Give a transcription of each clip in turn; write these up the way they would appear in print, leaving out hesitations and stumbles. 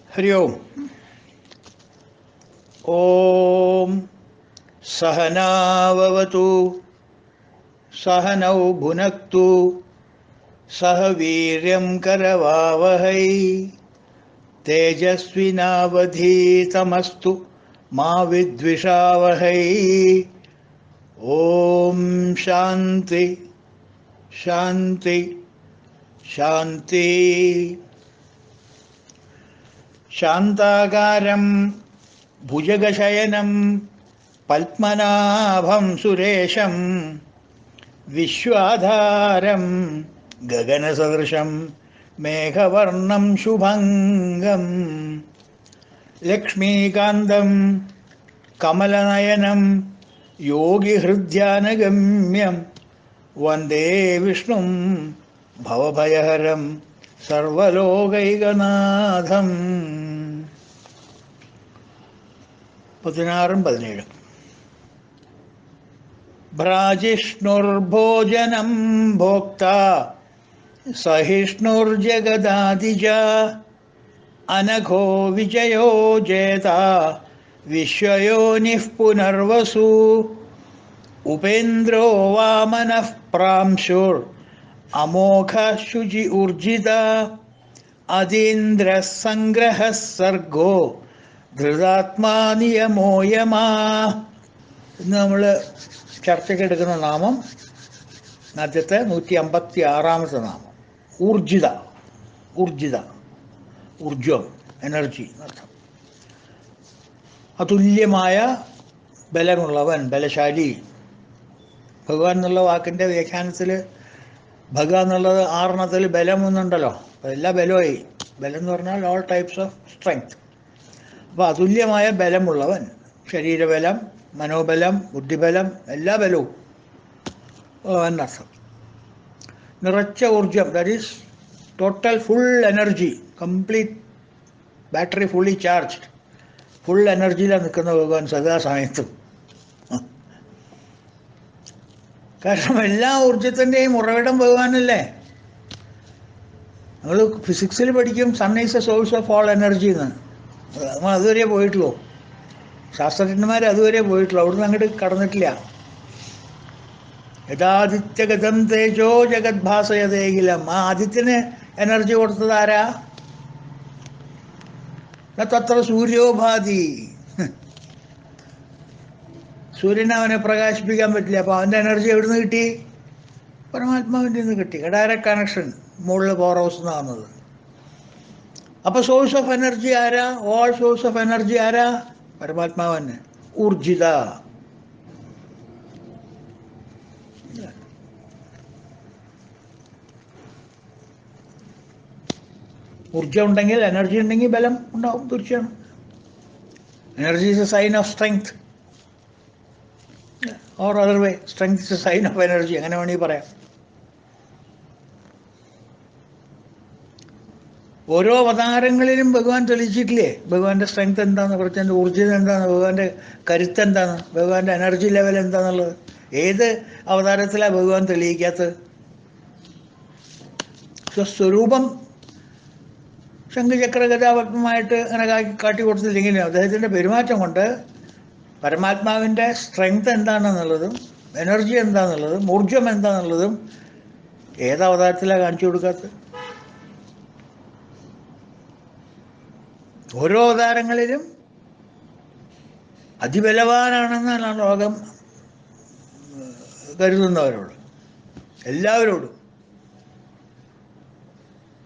हरि ओम। ओम सहनाववतु सहनौ भुनक्तु सह वीर्यं करवावहै तेजस्विनावधीतमस्तु मा विद्विषावहै। ओम शांति शांति शांति। शांताकारं भुजगशयनं पद्मनाभं सुरेशं विश्वाधारं गगनसदृशं मेघवर्णं शुभङ्गं लक्ष्मीकान्तं कमलनयनं योगिहृद्यानगम्यं वन्दे विष्णुं भवभयहरं സർവലോകൈകനാഥം. 16-17. ഭ്രാജിഷ്ണുർഭോജനം ഭോക്ത സഹിഷ്ണുർജഗദാദിജ അനഘോ വിജയോ ജേത വിശ്വയോനിഃ പുനർവസു ഉപേന്ദ്രോ വാമനഃ പ്രാംശുർ അമോഘ ശുചി ഊർജിത അതീന്ദ്ര സംഗ്രഹ സർഗോ ധൃതാത്മാ നിയമോ യമാ. ഇന്ന് നമ്മൾ ചർച്ചയ്ക്കെടുക്കുന്ന നാമം ആദ്യത്തെ 156 നാമം ഊർജിത. ഊർജിത, ഊർജം, എനർജി എന്നർത്ഥം. അതുല്യമായ ബലമുള്ളവൻ, ബലശാലി. ഭഗവാൻ എന്നുള്ള വാക്കിൻ്റെ വ്യാഖ്യാനത്തിൽ ഭഗ എന്നുള്ളത് 6 ബലം എന്നുണ്ടല്ലോ. അപ്പോൾ എല്ലാ ബലമായി. ബലം എന്ന് പറഞ്ഞാൽ ഓൾ ടൈപ്സ് ഓഫ് സ്ട്രെങ്ത്. അപ്പോൾ അതുല്യമായ ബലമുള്ളവൻ, ശരീരബലം, മനോബലം, ബുദ്ധിബലം, എല്ലാ ബലവും എന്നർത്ഥം. നിറച്ച ഊർജം, that is total full energy, complete battery fully charged, full എനർജിയിലാണ് നിൽക്കുന്ന ഭഗവാൻ സദാസമയത്തും. കാരണം എല്ലാ ഊർജത്തിൻ്റെയും ഉറവിടം ഭഗവാനല്ലേ. നമ്മൾ ഫിസിക്സിൽ പഠിക്കും sun is a source of all energy എന്ന്. നമ്മൾ അതുവരെ പോയിട്ടുള്ളൂ. ശാസ്ത്രജ്ഞന്മാർ അതുവരെ പോയിട്ടുള്ളൂ, അവിടുന്ന് അങ്ങോട്ട് കടന്നിട്ടില്ല. യഥാദിത്യഗതം തേജോ ജഗദ്ഭാസയതേകിലം. ആ ആദിത്യന് എനർജി കൊടുത്തത് ആരാ? തത്ര സൂര്യോഭാതി. സൂര്യനെ അവനെ പ്രകാശിപ്പിക്കാൻ പറ്റില്ല. അപ്പോൾ അവൻ്റെ എനർജി എവിടുന്ന് കിട്ടി? പരമാത്മാവിൻ്റെ നിന്ന് കിട്ടി. ഡയറക്റ്റ് കണക്ഷൻ, മുകളിൽ പവർ ഹൗസ് എന്നാകുന്നത്. അപ്പോൾ സോഴ്സ് ഓഫ് എനർജി ആരാ? ഓൾ സോഴ്സ് ഓഫ് എനർജി ആരാ? പരമാത്മാവ് തന്നെ. ഊർജിത. ഊർജം ഉണ്ടെങ്കിൽ, എനർജി ഉണ്ടെങ്കിൽ ബലം ഉണ്ടാവും, തീർച്ചയാണ്. Energy is a sign of strength or other way. Strength is a sign of energy, അങ്ങനെ വേണമെങ്കിൽ പറയാം. ഓരോ അവതാരങ്ങളിലും ഭഗവാൻ തെളിയിച്ചിട്ടില്ലേ ഭഗവാന്റെ സ്ട്രെങ്ത് എന്താന്ന്, കുറച്ചെൻ്റെ ഊർജ്ജം എന്താണ്, ഭഗവാന്റെ കരുത്ത് എന്താണ്, ഭഗവാന്റെ എനർജി ലെവൽ എന്താണെന്നുള്ളത്. ഏത് അവതാരത്തിലാണ് ഭഗവാൻ തെളിയിക്കാത്തത്? സ്വസ്വരൂപം ശംഖുചക്രഗതാപത്മമായിട്ട് അങ്ങനെ കാട്ടി കൊടുത്തില്ലെങ്കിലും അദ്ദേഹത്തിൻ്റെ പെരുമാറ്റം കൊണ്ട് പരമാത്മാവിൻ്റെ സ്ട്രെങ്ത് എന്താണെന്നുള്ളതും എനർജി എന്താണെന്നുള്ളതും ഊർജം എന്താണെന്നുള്ളതും ഏത് അവതാരത്തിലാണ് കാണിച്ചു കൊടുക്കാത്തത്? ഓരോ അവതാരങ്ങളിലും അതിബലവാനാണെന്നാണ് ലോകം കരുതുന്നവരോട്.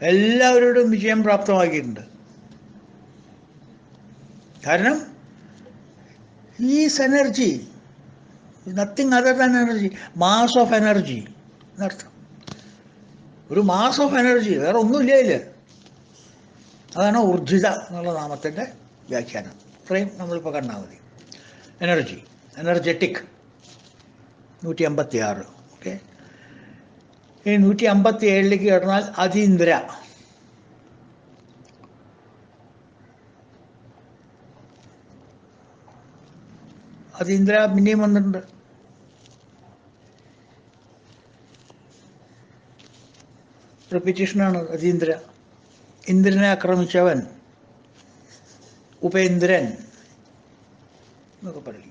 എല്ലാവരോടും വിജയം പ്രാപ്തമാക്കിയിട്ടുണ്ട്. കാരണം is energy, nothing other than energy, mass of energy എന്നർത്ഥം. ഒരു മാസ് ഓഫ് എനർജി, വേറെ ഒന്നുമില്ല ഇതിൽ. അതാണ് ഊർജിത എന്നുള്ള നാമത്തിൻ്റെ വ്യാഖ്യാനം. ഇത്രയും നമ്മളിപ്പോൾ കണ്ടാൽ മതി. Energy, energetic. 156. ഓക്കെ. ഇനി 157ലേക്ക് കടന്നാൽ അതീന്ദ്ര. അതീന്ദ്ര പിന്നെയും വന്നിട്ടുണ്ട്. റിപ്പീറ്റേഷനാണ് അതീന്ദ്ര. ഇന്ദ്രനെ ആക്രമിച്ചവൻ, ഉപേന്ദ്രൻ എന്നൊക്കെ പറയും.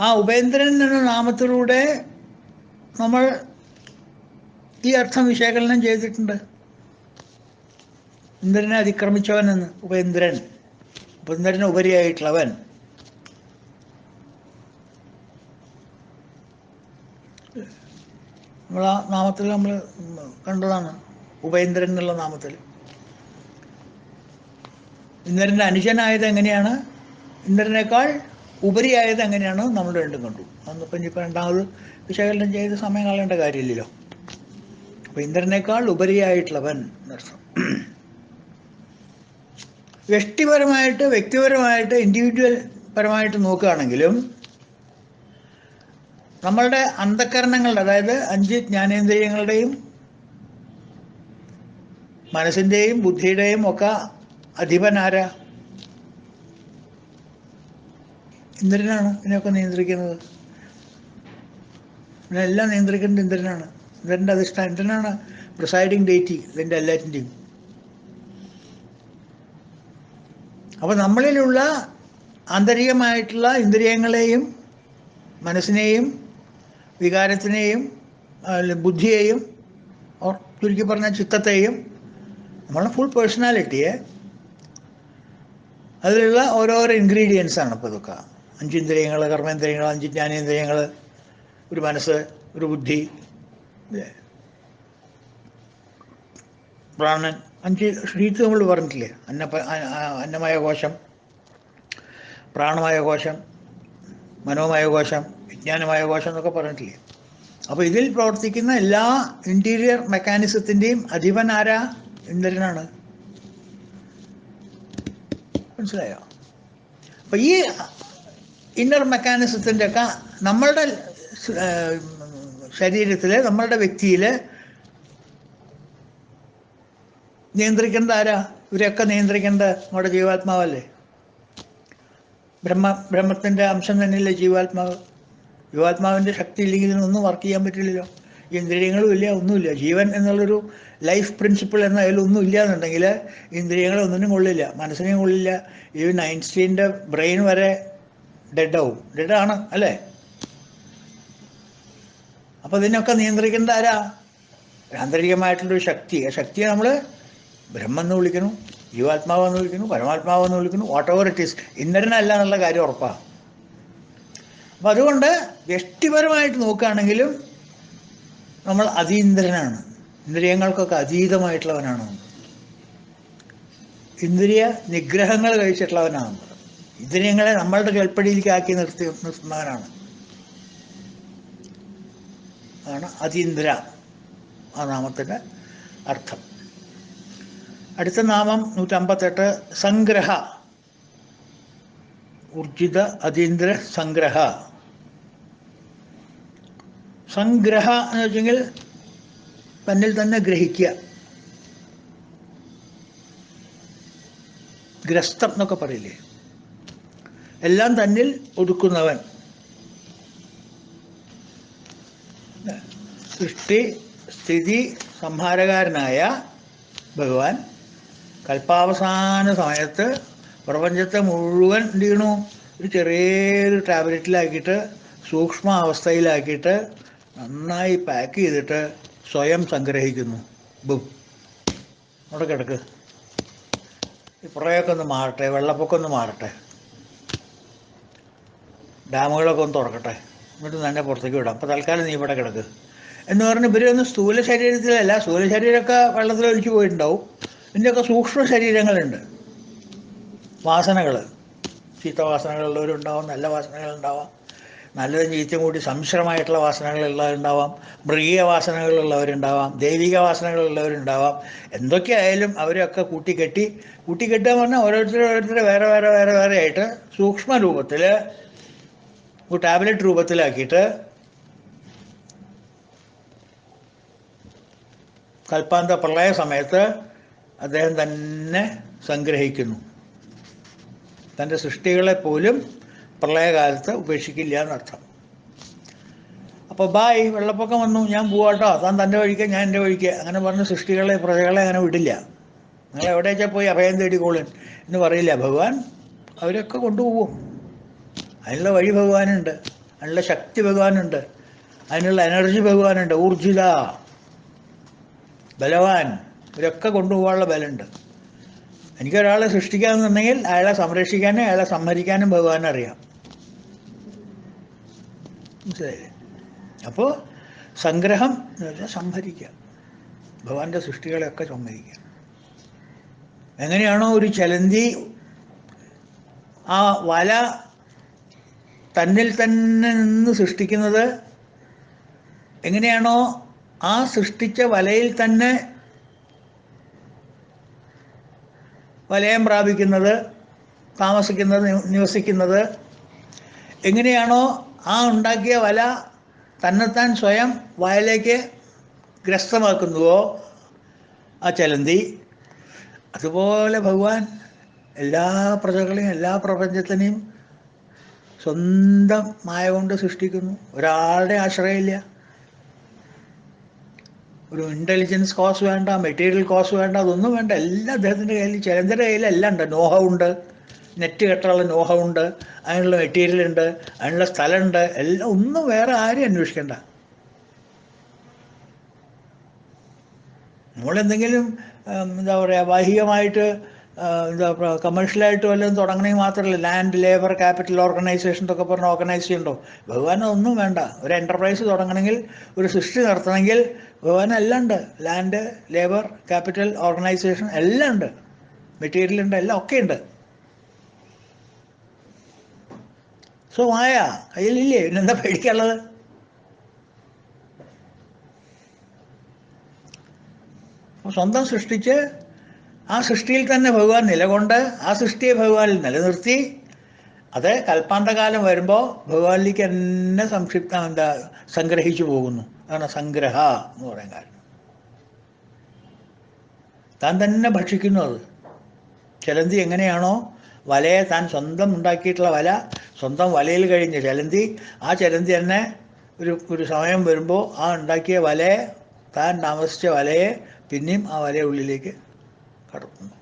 ആ ഉപേന്ദ്രൻ എന്ന നാമത്തിലൂടെ നമ്മൾ ഈ അർത്ഥം വിശകലനം ചെയ്തിട്ടുണ്ട്. ഇന്ദ്രനെ അതിക്രമിച്ചവൻ എന്ന്. ഉപേന്ദ്രൻ, ഉപേന്ദ്രന് ഉപരിയായിട്ടുള്ളവൻ. നമ്മൾ ആ നാമത്തിൽ നമ്മൾ കണ്ടതാണ്. ഉപേന്ദ്രൻ എന്നുള്ള നാമത്തിൽ ഇന്ദ്രൻ്റെ അനുജനായത് എങ്ങനെയാണ്, ഇന്ദ്രനേക്കാൾ ഉപരിയായത് എങ്ങനെയാണ് നമ്മൾ രണ്ടും കണ്ടു. അന്നിപ്പം ഇനിയിപ്പോൾ രണ്ടാമത് വിശകലനം ചെയ്ത് സമയം കളയേണ്ട കാര്യമില്ലല്ലോ. അപ്പം ഇന്ദ്രനേക്കാൾ ഉപരിയായിട്ടുള്ളവൻ എന്നർത്ഥം. വ്യക്തിപരമായിട്ട്, വ്യക്തിപരമായിട്ട്, ഇൻഡിവിജ്വൽ പരമായിട്ട് നോക്കുകയാണെങ്കിലും നമ്മളുടെ അന്ധകരണങ്ങളുടെ, അതായത് 5 ജ്ഞാനേന്ദ്രിയങ്ങളുടെയും മനസ്സിൻ്റെയും ബുദ്ധിയുടെയും ഒക്കെ അധിപൻ ആരാ? ഇന്ദ്രനാണ്. ഇതിനെയൊക്കെ നിയന്ത്രിക്കുന്നത്, ഇതിനെല്ലാം നിയന്ത്രിക്കുന്നത് ഇന്ദ്രനാണ്. ഇന്ദ്രൻ്റെ അധിഷ്ഠാനം, ഇന്ദ്രനാണ് പ്രിസൈഡിങ് ഡേറ്റി ഇതിൻ്റെ എല്ലാറ്റിൻ്റെയും. അപ്പോൾ നമ്മളിലുള്ള ആന്തരികമായിട്ടുള്ള ഇന്ദ്രിയങ്ങളെയും മനസ്സിനെയും വികാരത്തിനെയും ബുദ്ധിയെയും, ചുരുക്കി പറഞ്ഞ ചിത്തത്തെയും, നമ്മളെ ഫുൾ പേഴ്സണാലിറ്റിയെ, അതിലുള്ള ഓരോരോ ഇൻഗ്രീഡിയൻസാണ് ഇപ്പോൾ ഇതൊക്കെ. 5 ഇന്ദ്രിയങ്ങൾ, കർമ്മേന്ദ്രിയങ്ങൾ, 5 ജ്ഞാനേന്ദ്രിയങ്ങൾ, ഒരു മനസ്സ്, ഒരു ബുദ്ധി, പ്രാണൻ, 5 ഷീറ്റ് നമ്മൾ പറഞ്ഞിട്ടില്ലേ? അന്നമയ കോശം, പ്രാണമയ കോശം, മനോമയ കോശം, വിജ്ഞാനമയ കോശം എന്നൊക്കെ പറഞ്ഞിട്ടില്ലേ? അപ്പോൾ ഇതിൽ പ്രവർത്തിക്കുന്ന എല്ലാ ഇൻറ്റീരിയർ മെക്കാനിസത്തിൻ്റെയും അധിപൻ ആരാ? ഇന്ദ്രനാണ്. മനസ്സിലായോ? അപ്പോൾ ഈ ഇന്നർ മെക്കാനിസത്തിൻ്റെ ഒക്കെ നമ്മളുടെ ശരീരത്തിൽ, നമ്മളുടെ വ്യക്തിയിൽ നിയന്ത്രിക്കേണ്ടത് ആരാ? ഇവരെയൊക്കെ നിയന്ത്രിക്കേണ്ടത് നമ്മുടെ ജീവാത്മാവല്ലേ? ബ്രഹ്മത്തിൻ്റെ അംശം തന്നെയല്ലേ ജീവാത്മാവ്. ജീവാത്മാവിൻ്റെ ശക്തി ഇല്ലെങ്കിൽ ഇതിനൊന്നും വർക്ക് ചെയ്യാൻ പറ്റില്ലല്ലോ. ഈ ഇന്ദ്രിയങ്ങളും ഇല്ല, ഒന്നുമില്ല. ജീവൻ എന്നുള്ളൊരു ലൈഫ് പ്രിൻസിപ്പിൾ എന്ന അതിലൊന്നും ഇല്ല എന്നുണ്ടെങ്കിൽ ഇന്ദ്രിയങ്ങളൊന്നിനും കൊള്ളില്ല, മനസ്സിനെയും കൊള്ളില്ല. ഈവൻ ഐൻസ്റ്റീൻ്റെ ബ്രെയിൻ വരെ ഡെഡാവും. ഡെഡാണ് അല്ലേ? അപ്പോൾ ഇതിനൊക്കെ നിയന്ത്രിക്കേണ്ട ആരാ? ആന്തരികമായിട്ടുള്ളൊരു ശക്തി. ആ ശക്തിയെ നമ്മൾ ബ്രഹ്മം എന്ന് വിളിക്കുന്നു, ജീവാത്മാവെന്ന് വിളിക്കുന്നു, പരമാത്മാവെന്ന് വിളിക്കുന്നു, വാട്ട് എവർ ഇറ്റ് ഈസ്. ഇന്ദ്രനല്ല എന്നുള്ള കാര്യം ഉറപ്പാണ്. അപ്പം അതുകൊണ്ട് വ്യക്തിപരമായിട്ട് നോക്കുകയാണെങ്കിലും നമ്മൾ അതീന്ദ്രനാണ്. ഇന്ദ്രിയങ്ങൾക്കൊക്കെ അതീതമായിട്ടുള്ളവനാണ്. ഇന്ദ്രിയ നിഗ്രഹങ്ങൾ കഴിച്ചിട്ടുള്ളവനാണ്. ഇന്ദ്രിയങ്ങളെ നമ്മളുടെ കൽപ്പടിയിലേക്ക് ആക്കി നിർത്തുന്നവനാണ്. ആണ് അതീന്ദ്ര ആ നാമത്തിൻ്റെ അർത്ഥം. അടുത്ത നാമം 158 സംഗ്രഹ. ഊർജിത അതീന്ദ്ര സംഗ്രഹ. സംഗ്രഹ എന്ന് വെച്ചെങ്കിൽ തന്നിൽ തന്നെ ഗ്രഹിക്കുക, ഗ്രസ്തം എന്നൊക്കെ പറയില്ലേ, എല്ലാം തന്നിൽ ഒതുക്കുന്നവൻ. സൃഷ്ടി സ്ഥിതി സംഹാരകാരനായ ഭഗവാൻ കൽപ്പാവസാന സമയത്ത് പ്രപഞ്ചത്തെ മുഴുവൻ എന്ത് ചെയ്യണു? ഒരു ചെറിയൊരു ടാബ്ലറ്റിലാക്കിയിട്ട്, സൂക്ഷ്മ അവസ്ഥയിലാക്കിയിട്ട്, നന്നായി പാക്ക് ചെയ്തിട്ട് സ്വയം സംഗ്രഹിക്കുന്നു. അവിടെ കിടക്ക്, ഈ പ്രളയമൊക്കെ ഒന്ന് മാറട്ടെ, വെള്ളപ്പൊക്കം ഒന്ന് മാറട്ടെ, ഡാമുകളൊക്കെ ഒന്ന് തുറക്കട്ടെ, എന്നിട്ട് തന്നെ പുറത്തേക്ക് വിടാം, അപ്പോൾ തൽക്കാലം നീ ഇവിടെ കിടക്ക് എന്ന് പറഞ്ഞ് ഇവരൊന്നും സ്ഥൂല ശരീരത്തിലല്ല. സ്ഥൂല ശരീരമൊക്കെ വെള്ളത്തിൽ ഒലിച്ചു പോയിട്ടുണ്ടാവും. ഇതിൻ്റെയൊക്കെ സൂക്ഷ്മ ശരീരങ്ങളുണ്ട്, വാസനകൾ. ചീത്ത വാസനകളുള്ളവരുണ്ടാവാം, നല്ല വാസനകളുണ്ടാവാം, നല്ലതും ചീത്തയും കൂടി സമ്മിശ്രമായിട്ടുള്ള വാസനകളുള്ളവരുണ്ടാവാം, മൃഗീയ വാസനകളുള്ളവരുണ്ടാവാം, ദൈവിക വാസനകളുള്ളവരുണ്ടാവാം. എന്തൊക്കെയായാലും അവരൊക്കെ കൂട്ടിക്കെട്ടുക പറഞ്ഞാൽ ഓരോരുത്തരെ വേറെ വേറെ വേറെ വേറെ ആയിട്ട് സൂക്ഷ്മ രൂപത്തിൽ, ഒരു ടാബ്ലറ്റ് രൂപത്തിലാക്കിയിട്ട് കൽപ്പാന്ത പ്രളയ സമയത്ത് അദ്ദേഹം തന്നെ സംഗ്രഹിക്കുന്നു. തൻ്റെ സൃഷ്ടികളെ പോലും പ്രളയകാലത്ത് ഉപേക്ഷിക്കില്ല എന്നർത്ഥം. അപ്പോൾ ബായ്, വെള്ളപ്പൊക്കം വന്നു, ഞാൻ പോവാട്ടോ, താൻ തൻ്റെ വഴിക്ക്, ഞാൻ എൻ്റെ വഴിക്ക്, അങ്ങനെ പറഞ്ഞ് സൃഷ്ടികളെ, പ്രജകളെ അങ്ങനെ വിടില്ല. നിങ്ങൾ എവിടെ വെച്ചാൽ പോയി അഭയം തേടിക്കോളൻ എന്ന് പറയില്ല ഭഗവാൻ. അവരൊക്കെ കൊണ്ടുപോകും. അതിനുള്ള വഴി ഭഗവാനുണ്ട്, അതിനുള്ള ശക്തി ഭഗവാനുണ്ട്, അതിനുള്ള എനർജി ഭഗവാനുണ്ട്. ഊർജിത, ബലവാൻ, ഇവരൊക്കെ കൊണ്ടുപോകാനുള്ള ബലമുണ്ട്. എനിക്കൊരാളെ സൃഷ്ടിക്കാമെന്നുണ്ടെങ്കിൽ അയാളെ സംരക്ഷിക്കാനും അയാളെ സംഹരിക്കാനും ഭഗവാൻ അറിയാം. മനസ്സിലായില്ലേ? അപ്പോൾ സംഗ്രഹം എന്ന് വെച്ചാൽ സംഹരിക്കുക, ഭഗവാന്റെ സൃഷ്ടികളെയൊക്കെ സംഹരിക്കുക. എങ്ങനെയാണോ ഒരു ചലന്തി ആ വല തന്നിൽ തന്നെ നിന്ന് സൃഷ്ടിക്കുന്നത്, എങ്ങനെയാണോ ആ സൃഷ്ടിച്ച വലയിൽ തന്നെ വലയം പ്രാപിക്കുന്നത്, താമസിക്കുന്നത്, നിവസിക്കുന്നത്, എങ്ങനെയാണോ ആ ഉണ്ടാക്കിയ വല തന്നെത്താൻ സ്വയം വയലേക്ക് ഗ്രസ്തമാക്കുന്നുവോ ആ ചലന്തി, അതുപോലെ ഭഗവാൻ എല്ലാ പ്രജകളെയും എല്ലാ പ്രപഞ്ചത്തിനെയും സ്വന്തം മായ കൊണ്ട് സൃഷ്ടിക്കുന്നു. ഒരാളുടെ ആശ്രയമില്ല. ഒരു ഇൻ്റലിജൻസ് കോസ് വേണ്ട, മെറ്റീരിയൽ കോസ് വേണ്ട, അതൊന്നും വേണ്ട. എല്ലാം അദ്ദേഹത്തിൻ്റെ കയ്യിൽ, ചലന്തിയുടെ കയ്യിൽ എല്ലാം ഉണ്ട്. നോഹമുണ്ട്, നെറ്റ് കെട്ടാനുള്ള നോഹമുണ്ട്, അതിനുള്ള മെറ്റീരിയൽ ഉണ്ട്, അതിനുള്ള സ്ഥലമുണ്ട്, എല്ലാം. ഒന്നും വേറെ ആരും അന്വേഷിക്കണ്ട. നമ്മളെന്തെങ്കിലും എന്താ പറയുക, ബാഹ്യമായിട്ട് എന്താ പറയുക, കമേഴ്ഷ്യലായിട്ട് വല്ലതും തുടങ്ങണമെങ്കിൽ മാത്രമല്ല ലാൻഡ് ലേബർ ക്യാപിറ്റൽ ഓർഗനൈസേഷൻ എന്നൊക്കെ പറഞ്ഞ് ഓർഗനൈസ് ചെയ്യണ്ടോ? ഭഗവാൻ ഒന്നും വേണ്ട. ഒരു എൻ്റർപ്രൈസ് തുടങ്ങണമെങ്കിൽ, ഒരു സൃഷ്ടി നടത്തണമെങ്കിൽ ഭഗവാൻ എല്ലാം ഉണ്ട്. ലാൻഡ്, ലേബർ, ക്യാപിറ്റൽ, ഓർഗനൈസേഷൻ എല്ലാം ഉണ്ട്, മെറ്റീരിയൽ ഉണ്ട്, എല്ലാം ഒക്കെ ഉണ്ട്. സോ മായ കയ്യിലില്ലേ, പിന്നെന്താ പേടിക്കാനുള്ളത്? സ്വന്തം സൃഷ്ടിച്ച് ആ സൃഷ്ടിയിൽ തന്നെ ഭഗവാൻ നിലകൊണ്ട് ആ സൃഷ്ടിയെ ഭഗവാനിൽ നിലനിർത്തി അത് കൽപ്പാന്തകാലം വരുമ്പോൾ ഭഗവാനിലേക്ക് തന്നെ സംഗ്രഹിച്ചു പോകുന്നു. അതാണ് സംഗ്രഹ എന്ന് പറയാൻ കാരണം. താൻ തന്നെ ഭക്ഷിക്കുന്നു. അത് ചലന്തി എങ്ങനെയാണോ വലയെ താൻ സ്വന്തം ഉണ്ടാക്കിയിട്ടുള്ള വല സ്വന്തം വലയിൽ കഴിഞ്ഞ ചലന്തി, ആ ചലന്തി തന്നെ ഒരു സമയം വരുമ്പോൾ ആ ഉണ്ടാക്കിയ വലയെ, താൻ താമസിച്ച വലയെ പിന്നെയും ആ വലയുള്ളിലേക്ക് കടത്തുന്നു.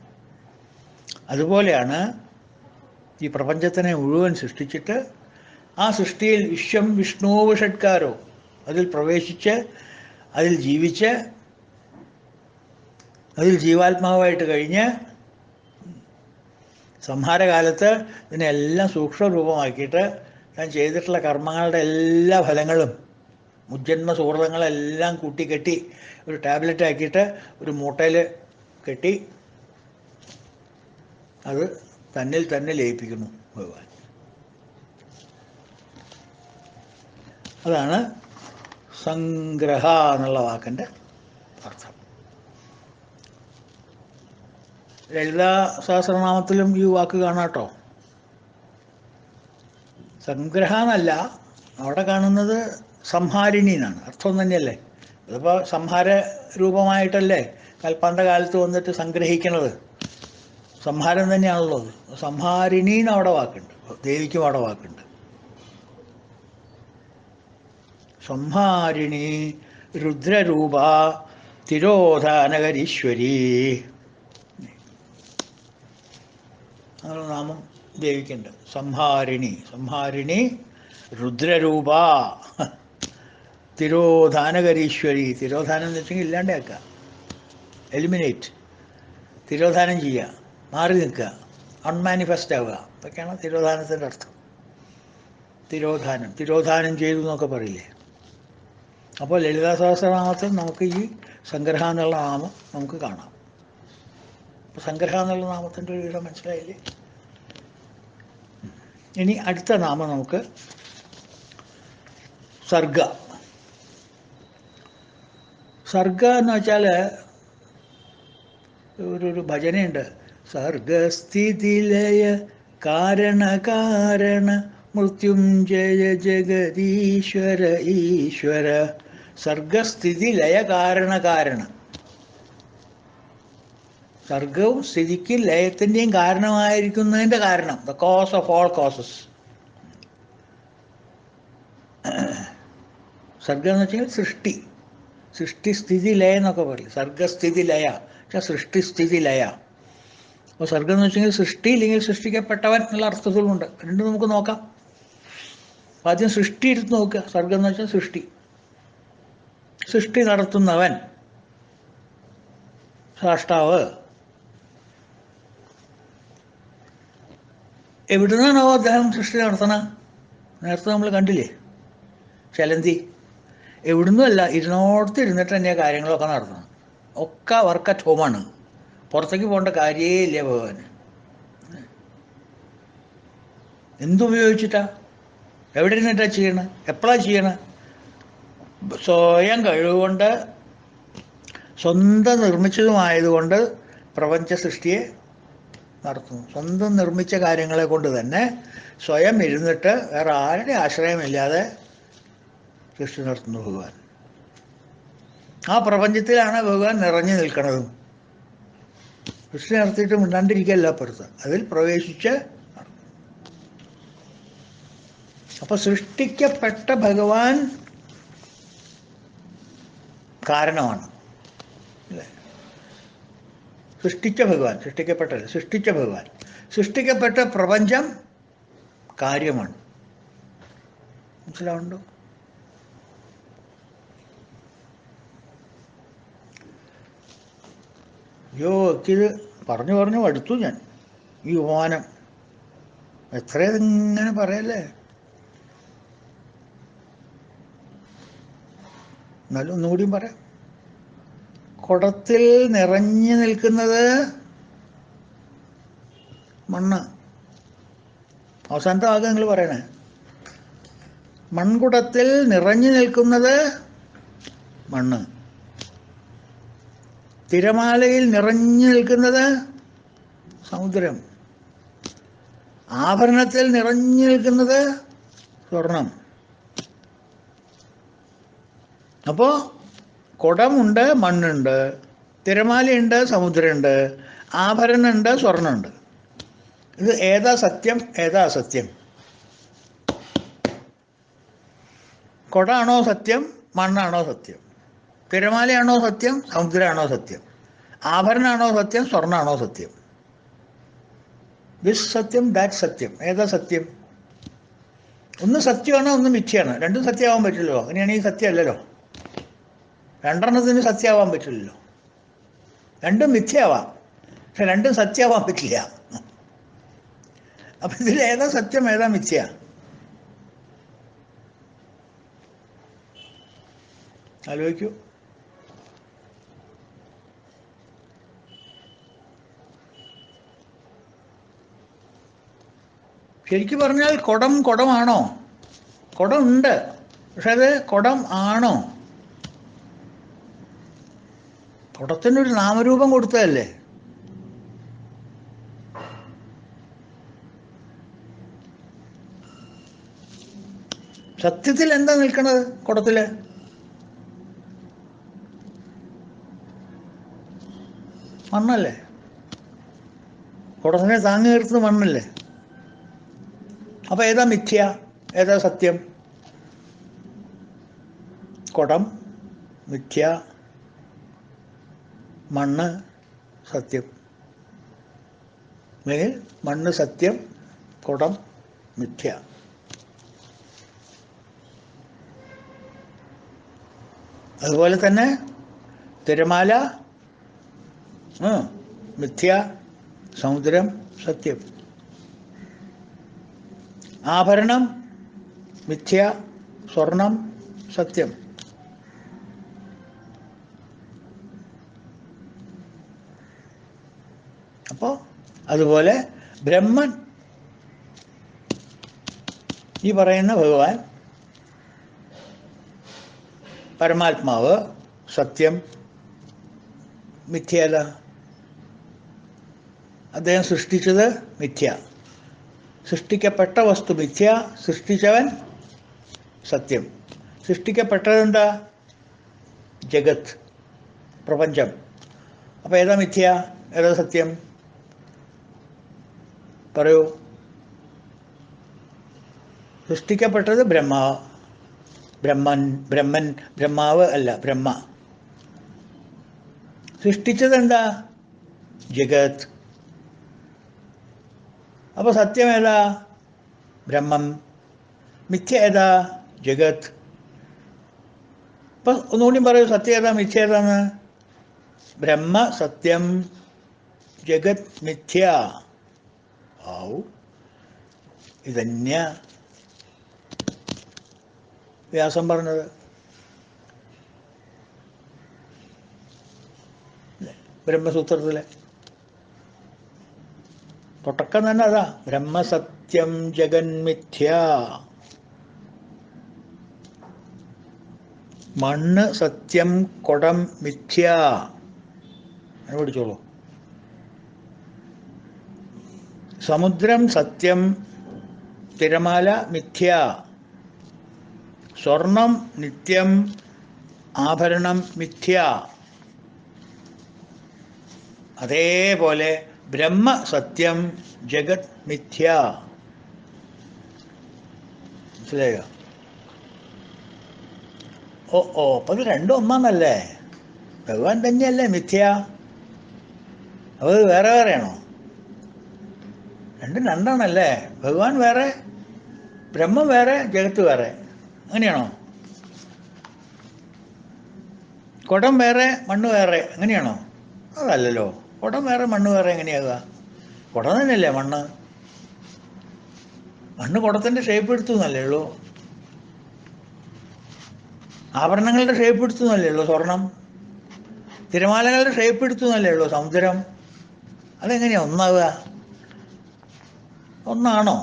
അതുപോലെയാണ് ഈ പ്രപഞ്ചത്തിനെ മുഴുവൻ സൃഷ്ടിച്ചിട്ട് ആ സൃഷ്ടിയിൽ വിശ്വം വിഷ്ണുവ് ഷഡ്കാരോ, അതിൽ പ്രവേശിച്ച് അതിൽ ജീവിച്ച് അതിൽ ജീവാത്മാവായിട്ട് കഴിഞ്ഞ് സംഹാരകാലത്ത് ഇതിനെല്ലാം സൂക്ഷ്മരൂപമാക്കിയിട്ട് താൻ ചെയ്തിട്ടുള്ള കർമ്മങ്ങളുടെ എല്ലാ ഫലങ്ങളും മുജ്ജന്മ സുഹൃതങ്ങളെല്ലാം കൂട്ടിക്കെട്ടി ഒരു ടാബ്ലറ്റ് ആക്കിയിട്ട് ഒരു മൂട്ടയിൽ കെട്ടി അത് തന്നിൽ തന്നെ ലയിപ്പിക്കുന്നു ഭഗവാൻ. അതാണ് സംഗ്രഹ എന്നുള്ള വാക്കിൻ്റെ അർത്ഥം. ലളിതാ സഹസ്രനാമത്തിലും ഈ വാക്ക് കാണാട്ടോ. സംഗ്രഹ എന്നല്ല അവിടെ കാണുന്നത്, സംഹാരിണി എന്നാണ്. അർത്ഥം തന്നെയല്ലേ. അതിപ്പോൾ സംഹാര രൂപമായിട്ടല്ലേ കൽപ്പാന്തകാലത്ത് വന്നിട്ട് സംഗ്രഹിക്കണത്. സംഹാരം തന്നെയാണുള്ളത്. സംഹാരിണി എന്ന് അവിടെ വാക്കുണ്ട്, ദേവിക്കും അവിടെ വാക്കുണ്ട്. സംഹാരിണി രുദ്രരൂപ തിരോധാനകരീശ്വരി അങ്ങനെ നാമം ദേവിക്കുണ്ട്. സംഹാരിണി, സംഹാരിണി രുദ്രരൂപ തിരോധാനകരീശ്വരി. തിരോധാനം എന്ന് വെച്ചെങ്കിൽ ഇല്ലാണ്ടാക്കുക, എലിമിനേറ്റ്, തിരോധാനം ചെയ്യുക, മാറി നിൽക്കുക, അൺമാനിഫെസ്റ്റ് ആവുക, ഇതൊക്കെയാണ് തിരോധാനത്തിൻ്റെ അർത്ഥം. തിരോധാനം, തിരോധാനം ചെയ്തു എന്നൊക്കെ പറയില്ലേ. അപ്പോൾ ലളിതാ സഹസ്രനാമത്തിൽ നമുക്ക് ഈ സംഗ്രഹ എന്നുള്ള നാമം നമുക്ക് കാണാം. അപ്പോൾ സംഗ്രഹ എന്നുള്ള നാമത്തിൻ്റെ ഒരു വിധം മനസ്സിലായില്ലേ? ഇനി അടുത്ത നാമം നമുക്ക് സർഗ. സർഗ എന്ന് വെച്ചാൽ ഒരു ഭജനയുണ്ട്. സർഗസ്ഥിതിലയ കാരണ കാരണ മൃത്യുഞ്ജയ ജഗദീശ്വര ഈശ്വര. സർഗസ്ഥിതി ലയ കാരണ കാരണം. സർഗവും സ്ഥിതിക്ക് ലയത്തിൻ്റെയും കാരണമായിരിക്കുന്നതിൻ്റെ കാരണം, the cause of all causes. സർഗം എന്ന് വെച്ചാൽ സൃഷ്ടി, സ്ഥിതി ലയ എന്നൊക്കെ പറയും. സർഗസ്ഥിതി ലയ പക്ഷേ സൃഷ്ടിസ്ഥിതി ലയ. അപ്പോൾ സർഗം എന്ന് വെച്ചെങ്കിൽ സൃഷ്ടി ഇല്ലെങ്കിൽ സൃഷ്ടിക്കപ്പെട്ടവൻ എന്നുള്ള അർത്ഥത്തിലുമുണ്ട്. രണ്ടും നമുക്ക് നോക്കാം. ആദ്യം സൃഷ്ടി എടുത്ത് നോക്കുക. സർഗം എന്ന് വെച്ചാൽ സൃഷ്ടി, സൃഷ്ടി നടത്തുന്നവൻ സാഷ്ടാവ്. എവിടുന്നാണോ അദ്ദേഹം സൃഷ്ടി നടത്തണ? നേരത്തെ നമ്മൾ കണ്ടില്ലേ, ചലന്തി. എവിടുന്നുമല്ല, ഇരുന്നോടത്ത് ഇരുന്നിട്ട് തന്നെയാണ് കാര്യങ്ങളൊക്കെ നടത്തണം. ഒക്കെ വർക്ക് അറ്റ് ഹോമാണ്. പുറത്തേക്ക് പോകേണ്ട കാര്യമേ ഇല്ല ഭഗവാന്. എന്തുപയോഗിച്ചിട്ടാ, എവിടെ ഇരുന്നിട്ടാ ചെയ്യണം, എപ്പോഴാണ് ചെയ്യണം? സ്വയം കഴിവുകൊണ്ട്, സ്വന്തം നിർമ്മിച്ചതുമായതുകൊണ്ട് പ്രപഞ്ച സൃഷ്ടിയെ നടത്തുന്നു. സ്വന്തം നിർമ്മിച്ച കാര്യങ്ങളെ കൊണ്ട് തന്നെ സ്വയം ഇരുന്നിട്ട് വേറെ ആരുടെ ആശ്രയമില്ലാതെ സൃഷ്ടി നടത്തുന്നു ഭഗവാൻ. ആ പ്രപഞ്ചത്തിലാണ് ഭഗവാൻ നിറഞ്ഞു നിൽക്കുന്നതും. സൃഷ്ടി നടത്തിയിട്ട് മിണ്ടാണ്ടിരിക്കല്ല അപ്പുറത്ത്, അതിൽ പ്രവേശിച്ച്. അപ്പൊ സൃഷ്ടിക്കപ്പെട്ട ഭഗവാൻ കാരണമാണ് അല്ലേ? സൃഷ്ടിച്ച ഭഗവാൻ, സൃഷ്ടിക്കപ്പെട്ടല്ല, സൃഷ്ടിച്ച ഭഗവാൻ. സൃഷ്ടിക്കപ്പെട്ട പ്രപഞ്ചം കാര്യമാണ്. മനസ്സിലാവുണ്ടോ? അയ്യോ, ഇത് പറഞ്ഞു പറഞ്ഞു അടുത്തു ഞാൻ. ഈ ഉപമാനം എത്രയിങ്ങനെ പറയല്ലേ. എന്നാലും ഒന്നുകൂടിയും പറയാം. കുടത്തിൽ നിറഞ്ഞു നിൽക്കുന്നത് മണ്ണ്. അവസാനത്തെ ഭാഗം നിങ്ങൾ പറയണേ. മൺകുടത്തിൽ നിറഞ്ഞു നിൽക്കുന്നത് മണ്ണ്. തിരമാലയിൽ നിറഞ്ഞു നിൽക്കുന്നത് സമുദ്രം. ആഭരണത്തിൽ നിറഞ്ഞു നിൽക്കുന്നത് സ്വർണം. അപ്പോൾ കുടമുണ്ട്, മണ്ണുണ്ട്, തിരമാലയുണ്ട്, സമുദ്രമുണ്ട്, ആഭരണമുണ്ട്, സ്വർണ്ണമുണ്ട്. ഇത് ഏതാ സത്യം, ഏതാ അസത്യം? കുടമാണോ സത്യം, മണ്ണാണോ സത്യം? തിരമാലയാണോ സത്യം, സമുദ്രമാണോ സത്യം? ആഭരണമാണോ സത്യം, സ്വർണ്ണമാണോ സത്യം? ദിസ് സത്യം, ദാറ്റ് സത്യം. ഏതാ സത്യം? ഒന്ന് സത്യമാണോ, ഒന്ന് മിഥ്യയാണ്. രണ്ടും സത്യമാവാൻ പറ്റില്ലല്ലോ. അങ്ങനെയാണെങ്കിൽ സത്യമല്ലല്ലോ. രണ്ടെണ്ണത്തിന് സത്യമാവാൻ പറ്റില്ലല്ലോ. രണ്ടും മിഥ്യയാവാം, പക്ഷെ രണ്ടും സത്യമാവാൻ പറ്റില്ല. അപ്പം ഇതിൽ ഏതാ സത്യം, ഏതാ മിഥ്യ? ആലോചിക്കൂ. ശരിക്കും പറഞ്ഞാൽ കുടം കുടമാണോ? കുടം ഉണ്ട്, പക്ഷെ അത് കുടം ആണോ? കുടത്തിനൊരു നാമരൂപം കൊടുത്തതല്ലേ. സത്യത്തിൽ എന്താ നിൽക്കണത് കുടത്തില്? മണ്ണല്ലേ. കുടത്തിനെ താങ്ങി നിർത്തുന്നത് മണ്ണല്ലേ. അപ്പൊ ഏതാ മിഥ്യ, ഏതാ സത്യം? കുടം മിഥ്യ, മണ്ണ് സത്യം. അല്ലെങ്കിൽ മണ്ണ് സത്യം, കുടം മിഥ്യ. അതുപോലെ തന്നെ തിരമാല മിഥ്യ, സമുദ്രം സത്യം. ആഭരണം മിഥ്യ, സ്വർണം സത്യം. അപ്പോൾ അതുപോലെ ബ്രഹ്മൻ, ഈ പറയുന്ന ഭഗവാൻ പരമാത്മാവ് സത്യം, മിഥ്യയല്ല. അദ്ദേഹം സൃഷ്ടിച്ചത് മിഥ്യ. സൃഷ്ടിക്കപ്പെട്ട വസ്തു മിഥ്യ, സൃഷ്ടിച്ചവൻ സത്യം. സൃഷ്ടിക്കപ്പെട്ടതെന്താ? ജഗത്, പ്രപഞ്ചം. അപ്പോൾ ഏതാ മിഥ്യ, ഏതാ സത്യം? പറയൂ. സൃഷ്ടിക്കപ്പെട്ടത് ബ്രഹ്മൻ, ബ്രഹ്മാവ് അല്ല, ബ്രഹ്മ. സൃഷ്ടിച്ചതെന്താ? ജഗത്. അപ്പോൾ സത്യം ഏതാ? ബ്രഹ്മം. മിഥ്യ ഏതാ? ജഗത്. അപ്പം ഒന്നുകൂടി പറയൂ, സത്യം ഏതാ മിഥ്യ ഏതാന്ന്? ബ്രഹ്മ സത്യം, ജഗത് മിഥ്യ. ആവു, ഇതന്നെയാ വ്യാസം പറഞ്ഞത്. ബ്രഹ്മസൂത്രത്തിലെ തുടക്കം തന്നെ അതാ, ബ്രഹ്മസത്യം ജഗന്മിഥ്യ. മണ്ണ് സത്യം, കുടം മിഥ്യ. അങ്ങനെ പഠിച്ചോളൂ. സമുദ്രം സത്യം, തിരമാല മിഥ്യ. സ്വർണം നിത്യം, ആഭരണം മിഥ്യ. അതേപോലെ ബ്രഹ്മ സത്യം, ജഗത് മിഥ്യ. മനസ്സിലായോ? അപ്പം അത് രണ്ടും ഒന്നാന്നല്ലേ? ഭഗവാൻ തന്നെയല്ലേ മിഥ്യ? അത് വേറെ വേറെയാണോ? രണ്ടും രണ്ടാണല്ലേ? ഭഗവാൻ വേറെ, ബ്രഹ്മം വേറെ, ജഗത്ത് വേറെ, അങ്ങനെയാണോ? കുടം വേറെ, മണ്ണ് വേറെ, അങ്ങനെയാണോ? അതല്ലല്ലോ. കുടം വേറെ, മണ്ണ് വേറെ എങ്ങനെയാകുക? കുടം തന്നെയല്ലേ മണ്ണ്. മണ്ണ് കുടത്തിൻ്റെ ഷേപ്പ് എടുത്തു എന്നല്ലേ ഉള്ളൂ. ആഭരണങ്ങളുടെ ഷേപ്പ് എടുത്തു എന്നല്ലേ ഉള്ളൂ സ്വർണം. തിരമാലകളുടെ ഷേപ്പ് എടുത്തു എന്നല്ലേ ഉള്ളൂ സമുദ്രം. അതെങ്ങനെയാ ഒന്നാവുക? ഒന്നാണോ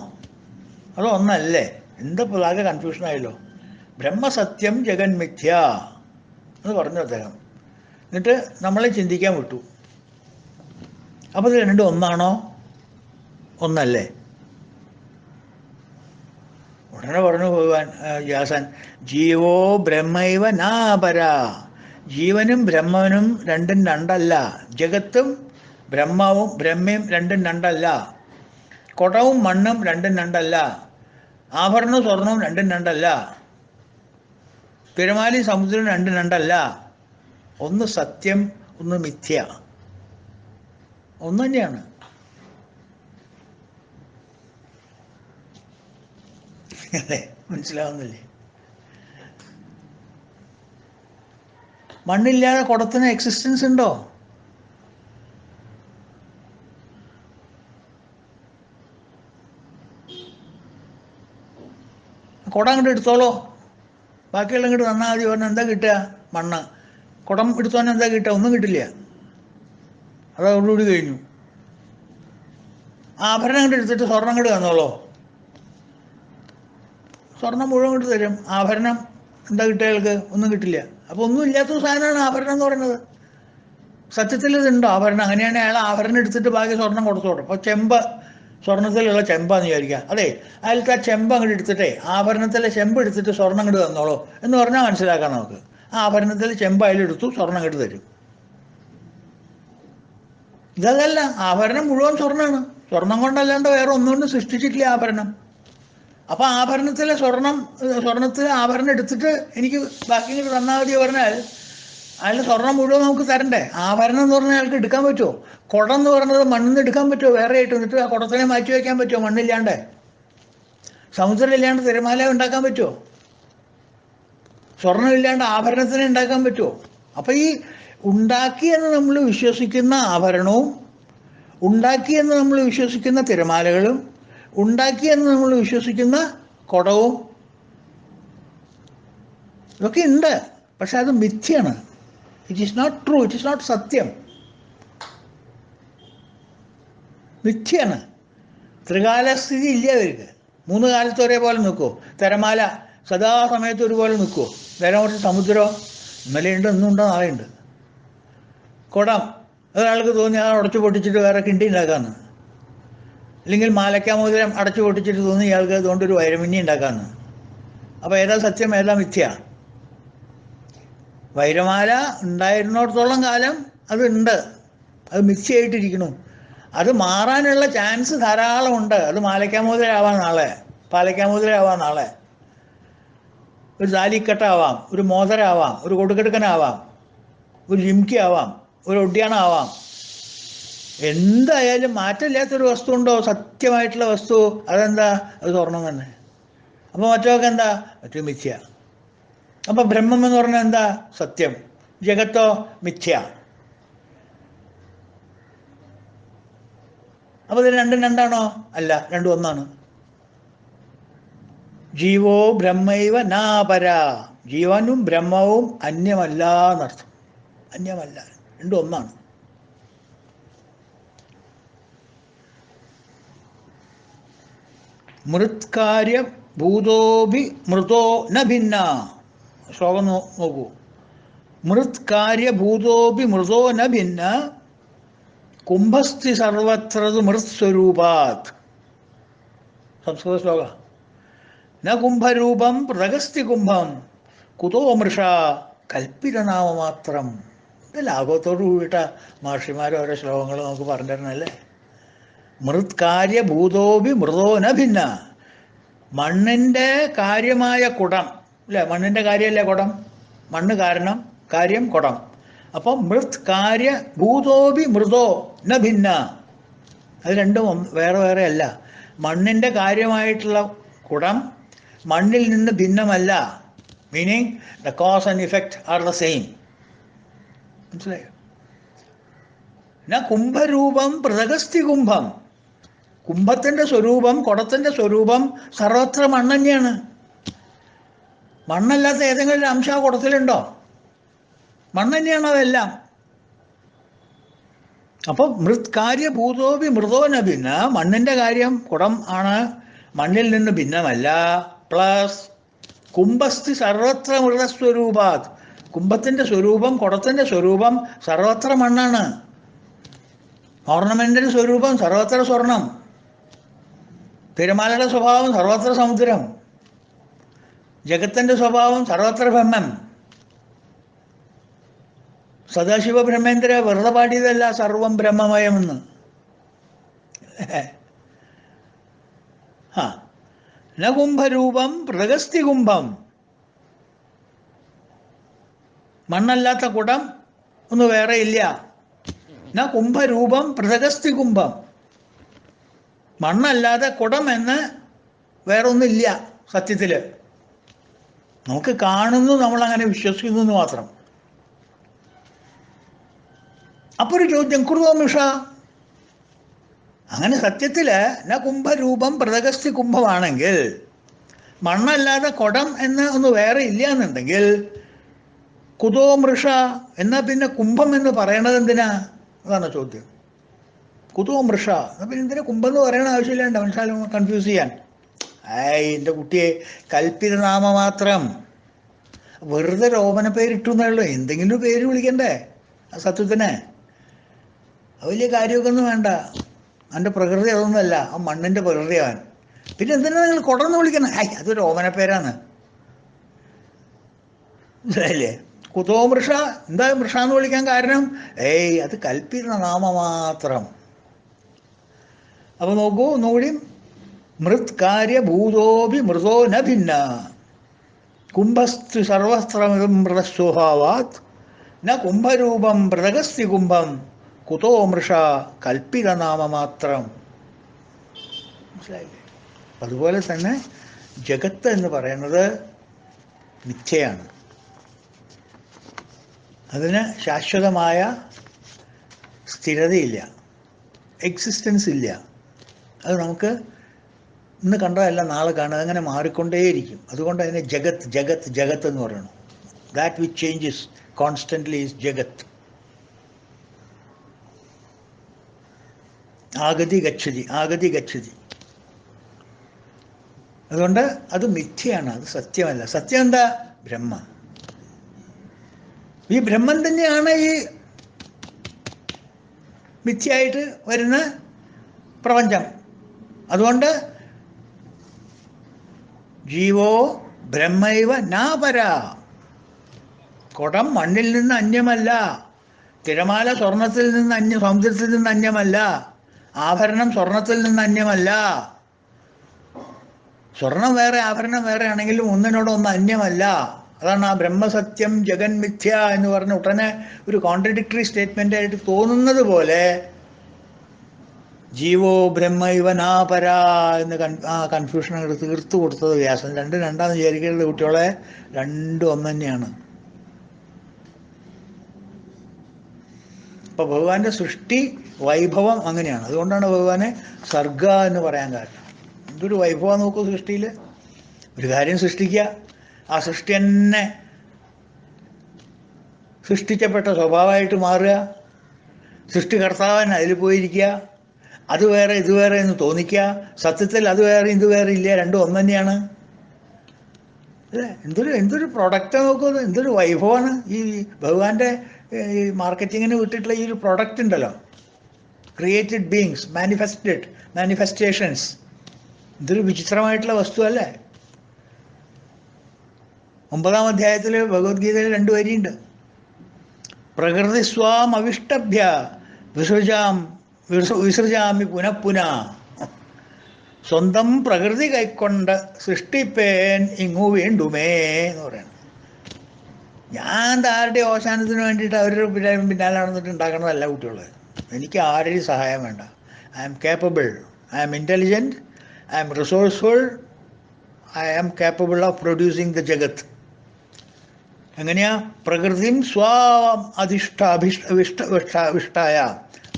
അതോ ഒന്നല്ലേ? എന്താ ആകെ കൺഫ്യൂഷനായല്ലോ. ബ്രഹ്മസത്യം ജഗന്മിഥ്യ എന്ന് പറഞ്ഞു അദ്ദേഹം. എന്നിട്ട് നമ്മളെ ചിന്തിക്കാൻ വിട്ടു. അപ്പോൾ ഇത് രണ്ടും ഒന്നാണോ? ഒന്നല്ലേ? ഉടനെ പറഞ്ഞു ഭഗവാൻ വ്യാസൻ, ജീവോ ബ്രഹ്മൈവ നാപര. ജീവനും ബ്രഹ്മനും രണ്ടും രണ്ടല്ല. ജഗത്തും ബ്രഹ്മയും രണ്ടും രണ്ടല്ല. കുടവും മണ്ണും രണ്ടും രണ്ടല്ല. ആഭരണവും സ്വർണവും രണ്ടും രണ്ടല്ല. തിരമാലയും സമുദ്രവും രണ്ടും രണ്ടല്ല. ഒന്ന് സത്യം, ഒന്ന് മിഥ്യ. ഒന്ന് തന്നെയാണ്. അതെ, മനസ്സിലാവുന്നില്ലേ? മണ്ണില്ലാതെ കുടത്തിന് എക്സിസ്റ്റൻസ് ഉണ്ടോ? കുടം അങ്ങോട്ട് എടുത്തോളോ, ബാക്കിയുള്ള ഇങ്ങോട്ട് തന്നാൽ മതി. പറഞ്ഞാൽ എന്താ കിട്ടുക? മണ്ണ്. കുടം എടുത്തോന്നെ എന്താ കിട്ടുക? ഒന്നും കിട്ടില്ല. അതോടുകൂടി കഴിഞ്ഞു. ആഭരണം അങ്ങോട്ട് എടുത്തിട്ട് സ്വർണം അങ്ങോട്ട് തന്നോളോ, സ്വർണം മുഴുവൻ ഇങ്ങോട്ട് തരും. ആഭരണം എന്താ കിട്ടുക അയാൾക്ക്? ഒന്നും കിട്ടില്ല. അപ്പോൾ ഒന്നും ഇല്ലാത്ത സാധനമാണ് ആഭരണം എന്ന് പറയുന്നത്. സത്യത്തിൽ ഇതുണ്ടോ ആഭരണം? അങ്ങനെയാണെങ്കിൽ അയാൾ ആഭരണം എടുത്തിട്ട് ബാക്കി സ്വർണം കൊടുത്തോട്ടെ. അപ്പോൾ സ്വർണത്തിലുള്ള ചെമ്പാന്ന് വിചാരിക്കുക. അതെ, അയാൾക്ക് ആ ചെമ്പ് അങ്ങോട്ട് എടുത്തിട്ടേ ആഭരണത്തിലെ ചെമ്പ് എടുത്തിട്ട് സ്വർണം അങ്ങോട്ട് തന്നോളൂ എന്ന് പറഞ്ഞാൽ മനസ്സിലാക്കാം നമുക്ക്. ആ ആഭരണത്തിൽ ചെമ്പ് അയാളെടുത്തു, സ്വർണം അങ്ങോട്ട് തരും. ഇതല്ല, ആഭരണം മുഴുവൻ സ്വർണ്ണമാണ്. സ്വർണം കൊണ്ടല്ലാണ്ട് വേറെ ഒന്നുകൊണ്ടും സൃഷ്ടിച്ചിട്ടില്ല ആഭരണം. അപ്പം സ്വർണത്തിലെ ആഭരണം എടുത്തിട്ട് എനിക്ക് ബാക്കി ഇങ്ങോട്ട് തന്നാൽ മതി പറഞ്ഞാൽ അയാൾ സ്വർണം മുഴുവൻ നമുക്ക് തരണ്ടേ? ആഭരണം എന്ന് പറഞ്ഞാൽ അയാൾക്ക് എടുക്കാൻ പറ്റുമോ? കുടം എന്ന് പറയുന്നത് മണ്ണിന്ന് എടുക്കാൻ പറ്റുമോ വേറെ ആയിട്ട്? എന്നിട്ട് ആ കുടത്തിനെ മാറ്റി വയ്ക്കാൻ പറ്റുമോ മണ്ണില്ലാണ്ട്? സമുദ്രം ഇല്ലാണ്ട് തിരമാല ഉണ്ടാക്കാൻ പറ്റുമോ? സ്വർണ്ണമില്ലാണ്ട് ആഭരണത്തിനെ ഉണ്ടാക്കാൻ പറ്റുമോ? അപ്പം ഈ ഉണ്ടാക്കിയെന്ന് നമ്മൾ വിശ്വസിക്കുന്ന ആഭരണവും, ഉണ്ടാക്കിയെന്ന് നമ്മൾ വിശ്വസിക്കുന്ന തിരമാലകളും, ഉണ്ടാക്കിയെന്ന് നമ്മൾ വിശ്വസിക്കുന്ന കുടവും ഇതൊക്കെ ഉണ്ട്. പക്ഷെ അത് മിഥ്യയാണ്. It is not true, it is not സത്യം. മിഥ്യയാണ്. ത്രികാലസ്ഥിതി ഇല്ല അവർക്ക്. 3 കാലത്ത് ഒരേപോലെ നിൽക്കുമോ? തിരമാല സദാസമയത്ത് ഒരുപോലെ നിൽക്കുമോ? നേരെ കുറച്ച് സമുദ്രമോ ഇന്നലെയുണ്ട്, ഇന്നുണ്ടോ, നാളെയുണ്ട്. കുടം ഒരാൾക്ക് തോന്നി അത് അടച്ചു പൊട്ടിച്ചിട്ട് വേറെ കിണ്ടി ഉണ്ടാക്കാമെന്ന്, അല്ലെങ്കിൽ മാലയ്ക്കാമോതിരം അടച്ചു പൊട്ടിച്ചിട്ട് തോന്നി ഇയാൾക്ക് അതുകൊണ്ടൊരു വൈരമിന്നി ഉണ്ടാക്കാമെന്ന്. അപ്പോൾ ഏതാ സത്യം, ഏതാ മിഥ്യ? വൈരമാല ഉണ്ടായിരുന്നിടത്തോളം കാലം അതുണ്ട്, അത് മിഥ്യയായിട്ടിരിക്കണം. അത് മാറാനുള്ള ചാൻസ് ധാരാളമുണ്ട്. അത് മാലയ്ക്കാമോതിരാവാം നാളെ, പാലയ്ക്കാമോതിരാവാം നാളെ, ഒരു താലിക്കട്ടാവാം, ഒരു മോതിരാവാം, ഒരു കൊടുക്കെടുക്കനാവാം, ഒരു ജിംക്കി ആവാം, ഒരു ഒഡ്യാണാവാം. എന്തായാലും മാറ്റമില്ലാത്തൊരു വസ്തു ഉണ്ടോ? സത്യമായിട്ടുള്ള വസ്തു. അതെന്താ? അത് സ്വർണം തന്നെ. അപ്പോൾ മറ്റൊക്കെ എന്താ? മറ്റു മിഥ്യ. അപ്പോൾ ബ്രഹ്മം എന്ന് പറഞ്ഞാൽ എന്താ? സത്യം. ജഗത്തോ മിഥ്യ. അപ്പോൾ ഇത് രണ്ടും രണ്ടാണോ? അല്ല, രണ്ടും ഒന്നാണ്. ജീവോ ബ്രഹ്മൈവ നാപര. ജീവനും ബ്രഹ്മവും അന്യമല്ല എന്നർത്ഥം. അന്യമല്ല, രണ്ടും ഒന്നാണ്. മൃത്കാര്യ ഭൂതോഭി മൃതോ ന ഭിന്ന. ശ്ലോകം നോക്കൂ. മൃത്കാര്യ ഭൂതോഭി മൃതോ ന ഭിന്ന കുംഭസ്ഥി സർവത്രതു മൃത്സ്വരൂപാത്. സംസ്കൃത ശ്ലോക. ന കുംഭരൂപം പൃഥഗസ്തി കുംഭം കുതോ മൃഷ കൽപ്പിതനാമമാത്രം. ഇത് ലാഘവത്തോടു കൂടിയിട്ട മഹർഷിമാർ ഓരോ ശ്ലോകങ്ങൾ നമുക്ക് പറഞ്ഞു തരണല്ലേ. മൃത്കാര്യ ഭൂതോഭി മൃതോ ന ഭിന്ന. മണ്ണിൻ്റെ കാര്യമായ കുടം അല്ലേ? മണ്ണിൻ്റെ കാര്യമല്ലേ കുടം? മണ്ണ് കാരണം, കാര്യം കുടം. അപ്പം മൃത് കാര്യ ഭൂതോഭി മൃതോ ന ഭിന്ന. അത് രണ്ടും വേറെ വേറെ അല്ല. മണ്ണിൻ്റെ കാര്യമായിട്ടുള്ള കുടം മണ്ണിൽ നിന്ന് ഭിന്നമല്ല. Meaning the cause and effect are the same. മനസ്സിലായോ? ന കുംഭരൂപം പൃഥഗസ്തി കുംഭം. കുംഭത്തിൻ്റെ സ്വരൂപം, കുടത്തിൻ്റെ സ്വരൂപം സർവത്ര മണ്ണ് തന്നെയാണ്. മണ്ണല്ലാത്ത ഏതെങ്കിലും ഒരു അംശം ആ കുടത്തിലുണ്ടോ? മണ്ണ് തന്നെയാണ് അതെല്ലാം. അപ്പം മൃത്കാര്യ ഭൂതോപി മൃതോ ന ഭിന്ന. മണ്ണിൻ്റെ കാര്യം കുടം ആണ്, മണ്ണിൽ നിന്ന് ഭിന്നമല്ല. പ്ലസ് കുംഭസ്ഥി സർവത്ര മൃതസ്വരൂപാത്. കുംഭത്തിൻ്റെ സ്വരൂപം, കുടത്തിൻ്റെ സ്വരൂപം സർവത്ര മണ്ണാണ്. ഓർണമെന്റിന്റെ സ്വരൂപം സർവത്ര സ്വർണം. തിരമാലയുടെ സ്വഭാവം സർവത്ര സമുദ്രം. ജഗത്തിന്റെ സ്വഭാവം സർവത്ര ബ്രഹ്മം. സദാശിവ ബ്രഹ്മേന്ദ്ര വെറുതെ പാടിയതല്ല സർവം ബ്രഹ്മമയമെന്ന്. ന കുംഭരൂപം പൃഥഗസ്തി കുംഭം. മണ്ണല്ലാത്ത കുടം ഒന്ന് വേറെ ഇല്ല. ന കുംഭരൂപം പൃഥഗസ്തി കുംഭം. മണ്ണല്ലാതെ കുടം എന്ന് വേറൊന്നില്ല സത്യത്തിൽ. നമുക്ക് കാണുന്നു, നമ്മളങ്ങനെ വിശ്വസിക്കുന്നു എന്ന് മാത്രം. അപ്പോൾ ഒരു ചോദ്യം, കുറുവമിഷ, അങ്ങനെ സത്യത്തിൽ ന കുംഭരൂപം പൃഥഗസ്തി കുംഭമാണെങ്കിൽ, മണ്ണല്ലാതെ കുടം എന്ന് ഒന്ന് വേറെ ഇല്ല എന്നുണ്ടെങ്കിൽ, കുതോ മൃഷ എന്നാൽ പിന്നെ കുംഭം എന്ന് പറയണത് എന്തിനാ? അതാണ് ചോദ്യം. കുതോ മൃഷ എന്നാൽ പിന്നെ എന്തിനാ കുംഭം എന്ന് പറയണ ആവശ്യമില്ലാണ്ട് മനസ്സിലാലും കൺഫ്യൂസ് ചെയ്യാൻ. എൻ്റെ കുട്ടിയെ കൽപ്പിത നാമ മാത്രം. വെറുതെ രോമന പേരിട്ടു എന്നുള്ളൂ. എന്തെങ്കിലും ഒരു പേര് വിളിക്കണ്ടേ ആ സത്യത്തിന്? വലിയ കാര്യമൊക്കെ ഒന്നും വേണ്ട. അതിൻ്റെ പ്രകൃതി അതൊന്നുമല്ല. ആ മണ്ണിൻ്റെ പ്രകൃതിയാവാൻ. പിന്നെ എന്തിനാ നിങ്ങൾ കുടന്ന് വിളിക്കണം? അതൊരു ഓമന പേരാണ്. മനസ്സിലായില്ലേ? കുതോ മൃഷ. എന്താ മൃഷ എന്ന് വിളിക്കാൻ കാരണം? അത് കൽപ്പിത നാമ മാത്രം. അപ്പൊ നോക്കൂ ഒന്നുകൂടി. മൃത് കാര്യ ഭൂതോഭി മൃതോ ന ഭിന്ന കുംഭസ്തു സർവസ്ത്രമിതം മൃതസ്വഭാവാത് ന കുംഭരൂപം പൃഥഗസ്തി കുംഭം കുതോ മൃഷ കൽപ്പിത നാമ മാത്രം. മനസ്സിലായില്ലേ? അതുപോലെ തന്നെ ജഗത്ത് എന്ന് പറയുന്നത് മിഥ്യയാണ്. അതിന് ശാശ്വതമായ സ്ഥിരതയില്ല, എക്സിസ്റ്റൻസ് ഇല്ല. അത് നമുക്ക് ഇന്ന് കണ്ടതല്ല നാളെ കാണുക, അങ്ങനെ മാറിക്കൊണ്ടേയിരിക്കും. അതുകൊണ്ട് അതിനെ ജഗത്ത് ജഗത്ത് ജഗത്ത് എന്ന് പറയണം. That which changes constantly is ജഗത്ത്. ആഗതി ഗച്ഛതി, ആഗതി ഗച്ഛതി. അതുകൊണ്ട് അത് മിഥ്യയാണ്, അത് സത്യമല്ല. സത്യം എന്താ? ബ്രഹ്മ. ഈ ബ്രഹ്മം തന്നെയാണ് ഈ മിഥ്യയായിട്ട് വരുന്ന പ്രപഞ്ചം. അതുകൊണ്ട് ജീവോ ബ്രഹ്മൈവ നാപര. കുടം മണ്ണിൽ നിന്ന് അന്യമല്ല, തിരമാല സ്വർണത്തിൽ നിന്ന് സമുദ്രത്തിൽ നിന്ന് അന്യമല്ല, ആഭരണം സ്വർണത്തിൽ നിന്ന് അന്യമല്ല. സ്വർണം വേറെ ആഭരണം വേറെ ആണെങ്കിലും ഒന്നിനോടൊന്ന് അന്യമല്ല. അതാണ് ആ ബ്രഹ്മസത്യം ജഗന്മിഥ്യ എന്ന് പറഞ്ഞ ഉടനെ ഒരു കോൺട്രഡിക്ടറി സ്റ്റേറ്റ്മെൻ്റ് ആയിട്ട് തോന്നുന്നത് പോലെ ജീവോ ബ്രഹ്മ ഇവനാപര എന്ന് കൺഫ്യൂഷൻ അങ്ങോട്ട് തീർത്തു കൊടുത്തത് വ്യാസൻ. രണ്ടാന്ന് വിചാരിക്കരുത് കുട്ടികളെ, രണ്ടും ഒന്ന് തന്നെയാണ്. അപ്പോൾ ഭഗവാന്റെ സൃഷ്ടി വൈഭവം അങ്ങനെയാണ്. അതുകൊണ്ടാണ് ഭഗവാനെ സർഗ എന്ന് പറയാൻ കാരണം. എന്തൊരു വൈഭവം നോക്കൂ സൃഷ്ടിയിൽ. ഒരു കാര്യം സൃഷ്ടിക്കുക, ആ സൃഷ്ടി തന്നെ സൃഷ്ടിക്കപ്പെട്ട സ്വഭാവമായിട്ട് മാറുക, സൃഷ്ടികർത്താവൻ അതിൽ പോയിരിക്കുക, അത് വേറെ ഇത് വേറെ എന്ന് തോന്നിക്കുക. സത്യത്തിൽ അത് വേറെ ഇത് വേറെ ഇല്ല, രണ്ടും ഒന്ന് തന്നെയാണ്. അല്ലേ? എന്തൊരു പ്രൊഡക്റ്റ് നോക്കുന്നത്, എന്തൊരു വൈഭവമാണ് ഈ ഭഗവാന്റെ ഈ മാർക്കറ്റിങ്ങിന് വിട്ടിട്ടുള്ള ഈ ഒരു പ്രൊഡക്റ്റ് ഉണ്ടല്ലോ. Created beings, manifestations. ഇതൊരു വിചിത്രമായിട്ടുള്ള വസ്തു അല്ലേ? 9-ാം അധ്യായത്തിൽ ഭഗവത്ഗീതയിൽ 2 വരിയുണ്ട്. പ്രകൃതി സ്വാം അവിഷ്ടഭ്യ വിസൃജാമി പുനഃ. സ്വന്തം പ്രകൃതി കൈക്കൊണ്ട് സൃഷ്ടിപ്പേൻ ഇങ്ങു വീണ്ടുമേ എന്ന് പറയണം. ഞാൻ ആരുടെ അവസാനത്തിന് വേണ്ടിയിട്ട് അവരുടെ പിന്നാലെ നടന്നിട്ട് ഉണ്ടാക്കണതല്ല കുട്ടികൾ. എനിക്ക് ആരുടെയും സഹായം വേണ്ട. I am capable, I am intelligent, I am resourceful, I am capable of producing the ജഗത്ത്. എങ്ങനെയാ? പ്രകൃതിം സ്വാം വിഷ്ടായ,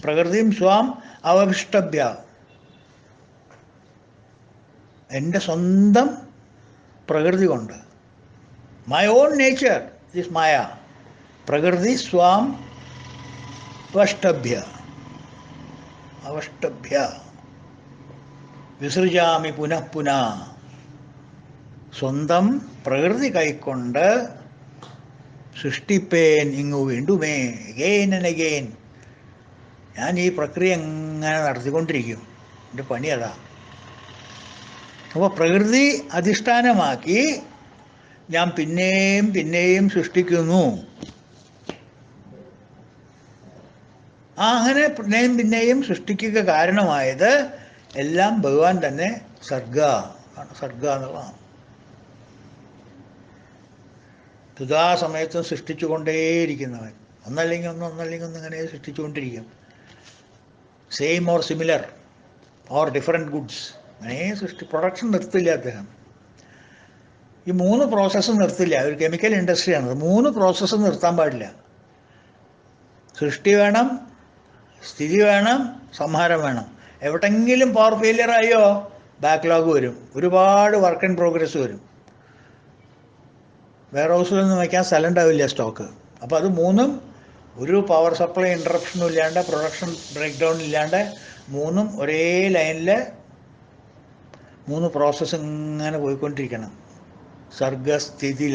പ്രകൃതിം സ്വാം അവവിഷ്ടഭ്യ. എൻ്റെ സ്വന്തം പ്രകൃതി കൊണ്ട്, മൈ ഓൺ നേച്ചർ ഇസ് മായ. പ്രകൃതി സ്വാം അവഷ്ടഭ്യ വിസൃജാമി പുനഃ. സ്വന്തം പ്രകൃതി കൈക്കൊണ്ട് സൃഷ്ടിപ്പേൻ ഇങ്ങു വീണ്ടുമേ. അഗെയിൻ ആൻഡ് അഗെയിൻ ഞാൻ ഈ പ്രക്രിയ എങ്ങനെ നടത്തിക്കൊണ്ടിരിക്കും. എൻ്റെ പണി അതാ. അപ്പോൾ പ്രകൃതി അധിഷ്ഠാനമാക്കി ഞാൻ പിന്നെയും സൃഷ്ടിക്കുന്നു. അങ്ങനെ പിന്നെയും സൃഷ്ടിക്കുക കാരണമായത് എല്ലാം ഭഗവാൻ തന്നെ സർഗ എന്നുള്ളതാണ്. സമയത്തും സൃഷ്ടിച്ചുകൊണ്ടേയിരിക്കുന്നവൻ. ഒന്നല്ലെങ്കിൽ ഒന്ന് ഇങ്ങനെ സൃഷ്ടിച്ചുകൊണ്ടിരിക്കും. Same or similar or different goods. അങ്ങനെ പ്രൊഡക്ഷൻ നിർത്തില്ല അദ്ദേഹം. ഈ 3 പ്രോസസ്സ് നിർത്തില്ല. ഒരു കെമിക്കൽ ഇൻഡസ്ട്രിയാണ്. 3 പ്രോസസ്സ് നിർത്താൻ പാടില്ല. സൃഷ്ടി വേണം, സ്ഥിതി വേണം, സംഹാരം വേണം. എവിടെയെങ്കിലും പവർ ഫെയിലിയർ ആയോ ബാക്ക്ലോഗ് വരും, ഒരുപാട് വർക്ക് ഇൻ പ്രോഗ്രസ് വരും. വെയർ ഹൗസിലൊന്നും വയ്ക്കാൻ സ്ഥലം ഉണ്ടാവില്ല, സ്റ്റോക്ക്. അപ്പോൾ അത് 3ഉം ഒരു പവർ സപ്ലൈ ഇൻറ്ററപ്ഷനും ഇല്ലാണ്ട്, പ്രൊഡക്ഷൻ ബ്രേക്ക് ഡൗൺ ഇല്ലാണ്ട് 3ഉം ഒരേ ലൈനിൽ 3 പ്രോസസ്സ് ഇങ്ങനെ പോയിക്കൊണ്ടിരിക്കണം. സർഗസ്ഥിതി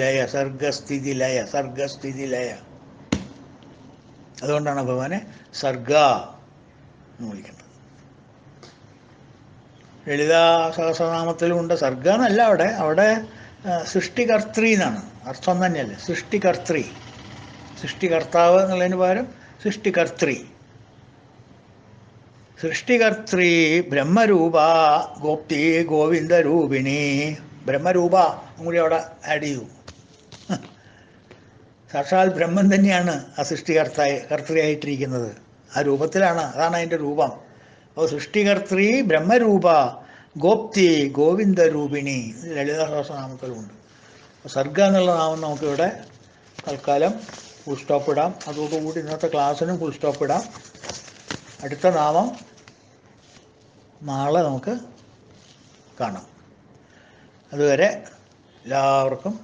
ലയ. അതുകൊണ്ടാണ് ഭഗവാനെ സർഗ എന്ന് വിളിക്കുന്നത്. ലളിതാ സഹസ്രനാമത്തിലുമുണ്ട് സർഗ എന്നല്ല. അവിടെ സൃഷ്ടികർത്തൃ എന്നാണ് അർത്ഥം തന്നെയല്ലേ. സൃഷ്ടികർത്താവ് എന്നുള്ളതിന് പകരം സൃഷ്ടികർത്തൃ ബ്രഹ്മരൂപ ഗോപ്തി ഗോവിന്ദരൂപിണി. ബ്രഹ്മരൂപ കൂടി അവിടെ ആഡ് ചെയ്തു. സാക്ഷാൽ ബ്രഹ്മൻ തന്നെയാണ് ആ കർത്തൃയായിട്ടിരിക്കുന്നത്. ആ രൂപത്തിലാണ്, അതാണ് അതിൻ്റെ രൂപം. അപ്പോൾ സൃഷ്ടികർത്തൃ ബ്രഹ്മരൂപ ഗോപ്തി ഗോവിന്ദരൂപിണി ലളിത സഹസ്രനാമത്തിലുണ്ട്. സർഗ എന്നുള്ള നാമം നമുക്കിവിടെ തൽക്കാലം ഫുൾ സ്റ്റോപ്പ് ഇടാം. അതോടുകൂടി ഇന്നത്തെ ക്ലാസ്സിനും ഫുൾ സ്റ്റോപ്പ് ഇടാം. അടുത്ത നാമം നാളെ നമുക്ക് കാണാം. അതുവരെ എല്ലാവർക്കും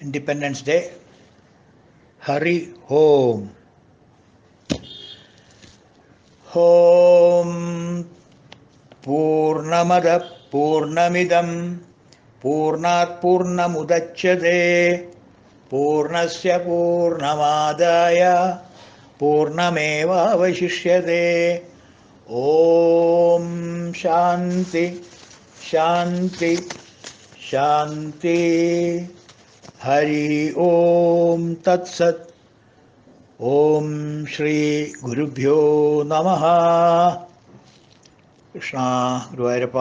ഇൻഡിപെൻഡൻസ് ഡേ. ഹരി ഓം. ഓം പൂർണ്ണമദ പൂർണ്ണമിദം പൂർണ്ണാത് പൂർണ്ണമുദച്യതേ പൂർണ്ണസ്യ പൂർണ്ണമാദായ പൂർണ്ണമേവാവശിഷ്യതേ. ഓം ശാന്തി ശാന്തി ശാന്തി. ഹരി ഓം തത്സത്. ഓം ശ്രീ ഗുരുഭ്യോ നമഃ. കൃഷ്ണ ഗുരുവായൂരപ്പ.